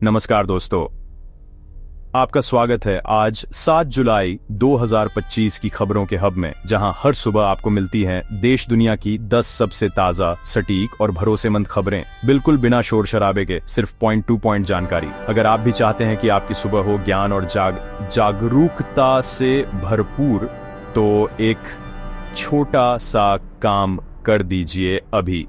नमस्कार दोस्तों, आपका स्वागत है आज 7 जुलाई 2025 की खबरों के हब में, जहां हर सुबह आपको मिलती हैं देश दुनिया की 10 सबसे ताजा, सटीक और भरोसेमंद खबरें, बिल्कुल बिना शोर शराबे के, सिर्फ पॉइंट टू पॉइंट जानकारी। अगर आप भी चाहते हैं कि आपकी सुबह हो ज्ञान और जागरूकता से भरपूर, तो एक छोटा सा काम कर दीजिए। अभी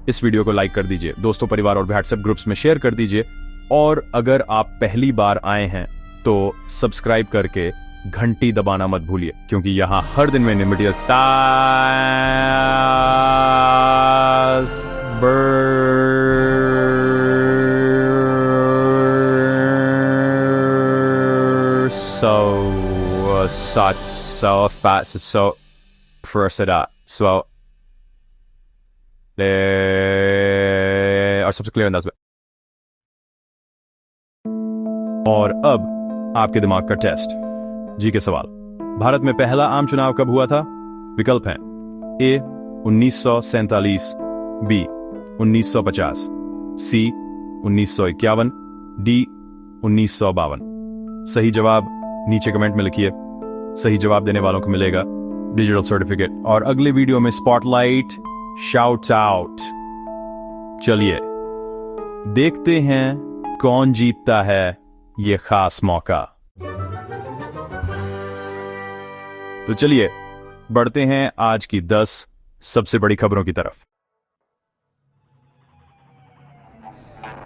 इस वीडियो को लाइक कर दीजिए, दोस्तों, परिवार और व्हाट्सएप ग्रुप्स में शेयर कर दीजिए, और अगर आप पहली बार आए हैं तो सब्सक्राइब करके घंटी दबाना मत भूलिए, क्योंकि यहां हर दिन में निमिटियस और सबसे क्लियर अंदाज में। और अब आपके दिमाग का टेस्ट, जी के सवाल। भारत में पहला आम चुनाव कब हुआ था? विकल्प हैं ए 1947, बी 1950, सी 1951, डी 1952। सही जवाब नीचे कमेंट में लिखिए। सही जवाब देने वालों को मिलेगा डिजिटल सर्टिफिकेट और अगले वीडियो में स्पॉटलाइट, शाउट आउट। चलिए देखते हैं कौन जीतता है ये खास मौका। तो चलिए बढ़ते हैं आज की 10 सबसे बड़ी खबरों की तरफ।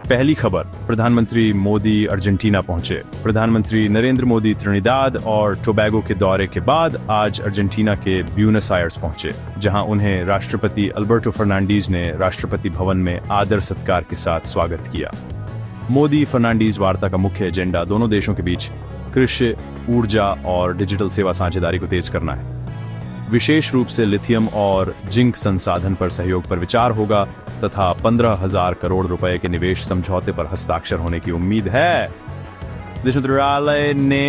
पहली खबर, प्रधानमंत्री मोदी अर्जेंटीना पहुंचे। प्रधानमंत्री नरेंद्र मोदी त्रिनिदाद और टोबैगो के दौरे के बाद आज अर्जेंटीना के ब्यूनस आयर्स पहुंचे, जहां उन्हें राष्ट्रपति अल्बर्टो फर्नांडीज ने राष्ट्रपति भवन में आदर सत्कार के साथ स्वागत किया। मोदी फर्नांडीज वार्ता का मुख्य एजेंडा दोनों देशों के बीच कृषि, ऊर्जा और डिजिटल सेवा साझेदारी को तेज करना है। विशेष रूप से लिथियम और जिंक संसाधन पर सहयोग पर विचार होगा तथा 15,000 करोड़ रुपए के निवेश समझौते पर हस्ताक्षर होने की उम्मीद है। विदेश मंत्रालय ने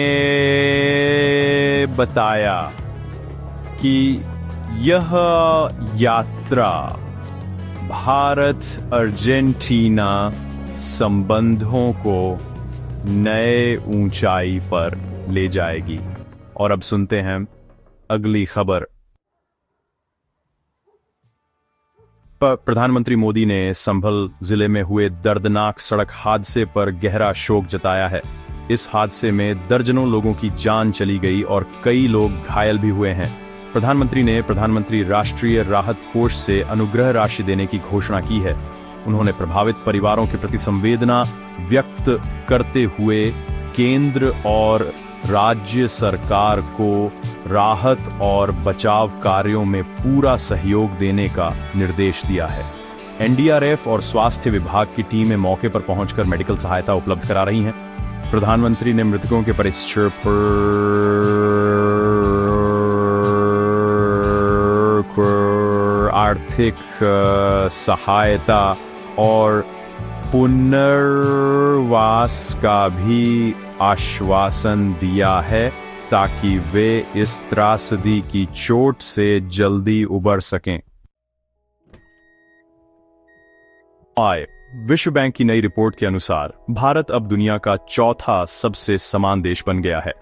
बताया कि यह यात्रा भारत अर्जेंटीना संबंधों को नए ऊंचाई पर ले जाएगी। और अब सुनते हैं अगली खबर। प्रधानमंत्री मोदी ने संभल जिले में हुए दर्दनाक सड़क हादसे पर गहरा शोक जताया है। इस हादसे में दर्जनों लोगों की जान चली गई और कई लोग घायल भी हुए हैं। प्रधानमंत्री ने प्रधानमंत्री राष्ट्रीय राहत कोष से अनुग्रह राशि देने की घोषणा की है। उन्होंने प्रभावित परिवारों के प्रति संवेदना व्यक्त करते हुए केंद्र और राज्य सरकार को राहत और बचाव कार्यों में पूरा सहयोग देने का निर्देश दिया है। एनडीआरएफ और स्वास्थ्य विभाग की टीमें मौके पर पहुंचकर मेडिकल सहायता उपलब्ध करा रही हैं। प्रधानमंत्री ने मृतकों के परिजनों पर आर्थिक सहायता और पुनर्वास का भी आश्वासन दिया है, ताकि वे इस त्रासदी की चोट से जल्दी उबर सकें। विश्व बैंक की नई रिपोर्ट के अनुसार भारत अब दुनिया का चौथा सबसे समान देश बन गया है।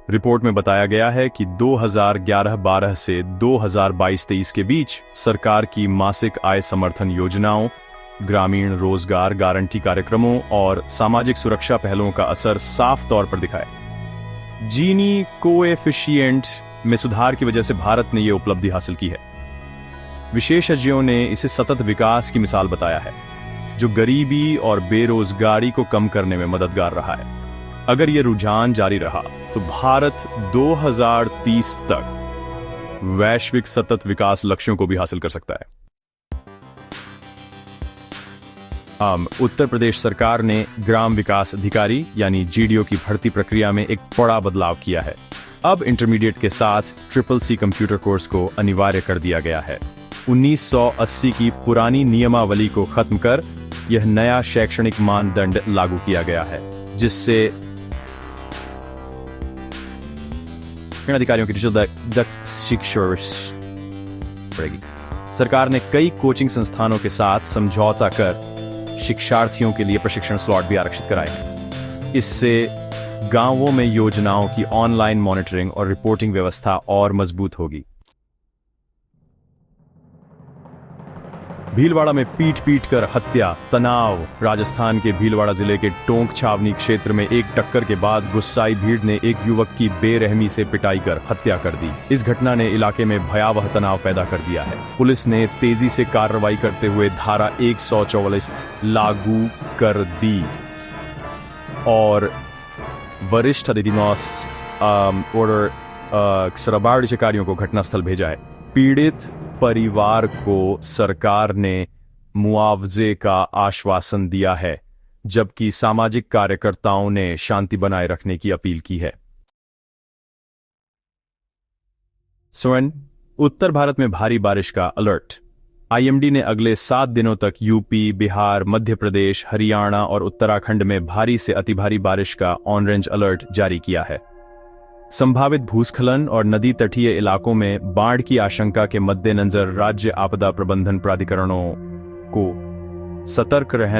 रिपोर्ट में बताया गया है कि 2011-12 से 2022-23 के बीच सरकार की मासिक आय समर्थन योजनाओं, ग्रामीण रोजगार गारंटी कार्यक्रमों और सामाजिक सुरक्षा पहलों का असर साफ तौर पर दिखा है। जीनी कोएफिशिएंट में सुधार की वजह से भारत ने यह उपलब्धि हासिल की है। विशेषज्ञों ने इसे सतत विकास की मिसाल बताया है, जो गरीबी और बेरोजगारी को कम करने में मददगार रहा है। अगर यह रुझान जारी रहा तो भारत 2030 तक वैश्विक सतत विकास लक्ष्यों को भी हासिल कर सकता है। उत्तर प्रदेश सरकार ने ग्राम विकास अधिकारी यानी जीडीओ की भर्ती प्रक्रिया में एक बड़ा बदलाव किया है। अब इंटरमीडिएट के साथ CCC कंप्यूटर कोर्स को अनिवार्य कर दिया गया है। 1980 की पुरानी नियमावली को खत्म कर यह नया शैक्षणिक मानदंड लागू किया गया है, जिससे अधिकारियों की डिजिटल शिक्षा बढ़ेगी। सरकार ने कई कोचिंग संस्थानों के साथ समझौता कर शिक्षार्थियों के लिए प्रशिक्षण स्लॉट भी आरक्षित कराए हैं। इससे गांवों में योजनाओं की ऑनलाइन मॉनिटरिंग और रिपोर्टिंग व्यवस्था और मजबूत होगी। भीलवाड़ा में पीट पीट कर हत्या, तनाव। राजस्थान के भीलवाड़ा जिले के टोंक छावनी क्षेत्र में एक टक्कर के बाद गुस्साई भीड़ ने एक युवक की बेरहमी से पिटाई कर हत्या कर दी। इस घटना ने इलाके में भयावह तनाव पैदा कर दिया है। पुलिस ने तेजी से कार्रवाई करते हुए धारा 144 लागू कर दी और वरिष्ठ अधिकारियों और सरबाड़ अधिकारियों को घटनास्थल भेजा है। पीड़ित परिवार को सरकार ने मुआवजे का आश्वासन दिया है, जबकि सामाजिक कार्यकर्ताओं ने शांति बनाए रखने की अपील की है। स्वर्ण, उत्तर भारत में भारी बारिश का अलर्ट। आईएमडी ने अगले 7 दिनों तक यूपी, बिहार, मध्य प्रदेश, हरियाणा और उत्तराखंड में भारी से अति भारी बारिश का ऑरेंज अलर्ट जारी किया है। संभावित भूस्खलन और नदी तटीय इलाकों में बाढ़ की आशंका के मद्देनजर राज्य आपदा प्रबंधन प्राधिकरणों को सतर्क रहने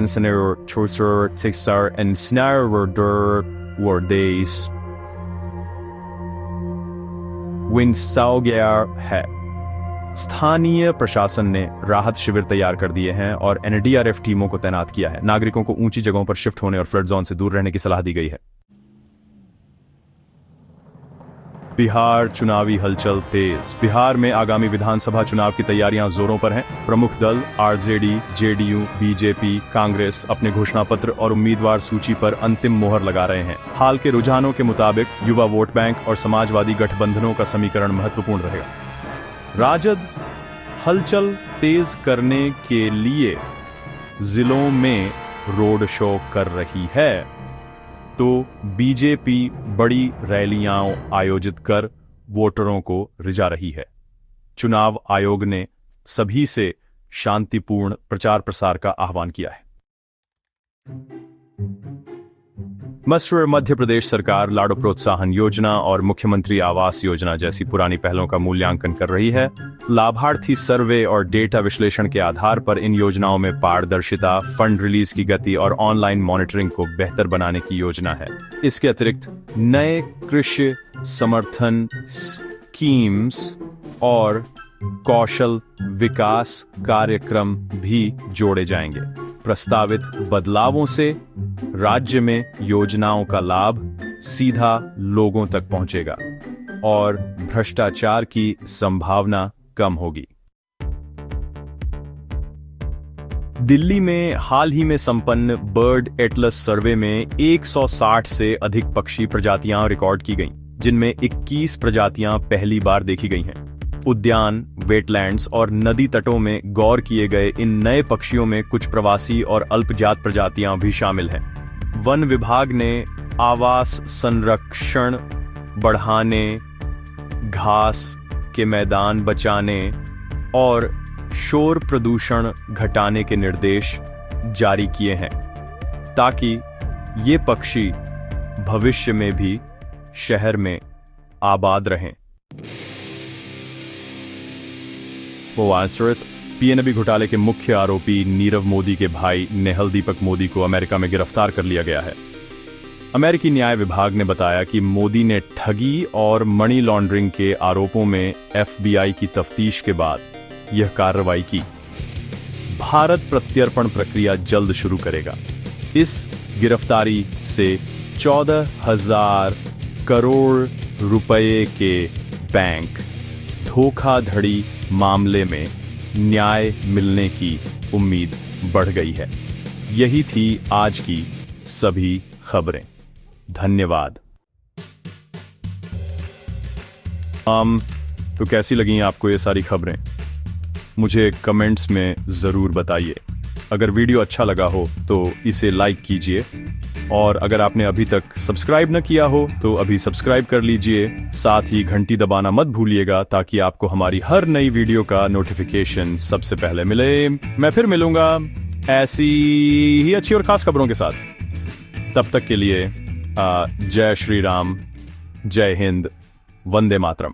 है। स्थानीय प्रशासन ने राहत शिविर तैयार कर दिए हैं और एनडीआरएफ टीमों को तैनात किया है। नागरिकों को ऊंची जगहों पर शिफ्ट होने और फ्लड जोन से दूर रहने की सलाह दी गई है। बिहार चुनावी हलचल तेज। बिहार में आगामी विधानसभा चुनाव की तैयारियां जोरों पर हैं। प्रमुख दल आरजेडी, जेडीयू, बीजेपी, कांग्रेस अपने घोषणा पत्र और उम्मीदवार सूची पर अंतिम मोहर लगा रहे हैं। हाल के रुझानों के मुताबिक युवा वोट बैंक और समाजवादी गठबंधनों का समीकरण महत्वपूर्ण रहेगा। राजद हलचल तेज करने के लिए जिलों में रोड शो कर रही है, तो बीजेपी बड़ी रैलियां आयोजित कर वोटरों को रिझा रही है। चुनाव आयोग ने सभी से शांतिपूर्ण प्रचार प्रसार का आह्वान किया है। मध्य प्रदेश सरकार लाड़ो प्रोत्साहन योजना और मुख्यमंत्री आवास योजना जैसी पुरानी पहलों का मूल्यांकन कर रही है। लाभार्थी सर्वे और डेटा विश्लेषण के आधार पर इन योजनाओं में पारदर्शिता, फंड रिलीज की गति और ऑनलाइन मॉनिटरिंग को बेहतर बनाने की योजना है। इसके अतिरिक्त नए कृषि समर्थन स्कीम्स और कौशल विकास कार्यक्रम भी जोड़े जाएंगे। प्रस्तावित बदलावों से राज्य में योजनाओं का लाभ सीधा लोगों तक पहुंचेगा और भ्रष्टाचार की संभावना कम होगी। दिल्ली में हाल ही में संपन्न बर्ड एटलस सर्वे में 160 से अधिक पक्षी प्रजातियां रिकॉर्ड की गईं, जिनमें 21 प्रजातियां पहली बार देखी गई हैं। उद्यान, वेटलैंड्स और नदी तटों में गौर किए गए इन नए पक्षियों में कुछ प्रवासी और अल्पजात प्रजातियां भी शामिल हैं। वन विभाग ने आवास संरक्षण बढ़ाने, घास के मैदान बचाने और शोर प्रदूषण घटाने के निर्देश जारी किए हैं, ताकि ये पक्षी भविष्य में भी शहर में आबाद रहें। पीएनबी घोटाले के मुख्य आरोपी नीरव मोदी के भाई नेहल दीपक मोदी को अमेरिका में गिरफ्तार कर लिया गया है। अमेरिकी न्याय विभाग ने बताया कि मोदी ने ठगी और मनी लॉन्ड्रिंग के आरोपों में एफबीआई की तफ्तीश के बाद यह कार्रवाई की। भारत प्रत्यर्पण प्रक्रिया जल्द शुरू करेगा। इस गिरफ्तारी से 14,000 करोड़ रुपए के बैंक धोखाधड़ी मामले में न्याय मिलने की उम्मीद बढ़ गई है। यही थी आज की सभी खबरें। धन्यवाद। तो कैसी लगी आपको ये सारी खबरें? मुझे कमेंट्स में ज़रूर बताइए। अगर वीडियो अच्छा लगा हो तो इसे लाइक कीजिए, और अगर आपने अभी तक सब्सक्राइब न किया हो तो अभी सब्सक्राइब कर लीजिए। साथ ही घंटी दबाना मत भूलिएगा, ताकि आपको हमारी हर नई वीडियो का नोटिफिकेशन सबसे पहले मिले। मैं फिर मिलूंगा ऐसी ही अच्छी और खास खबरों के साथ। तब तक के लिए जय श्री राम, जय हिंद, वंदे मातरम।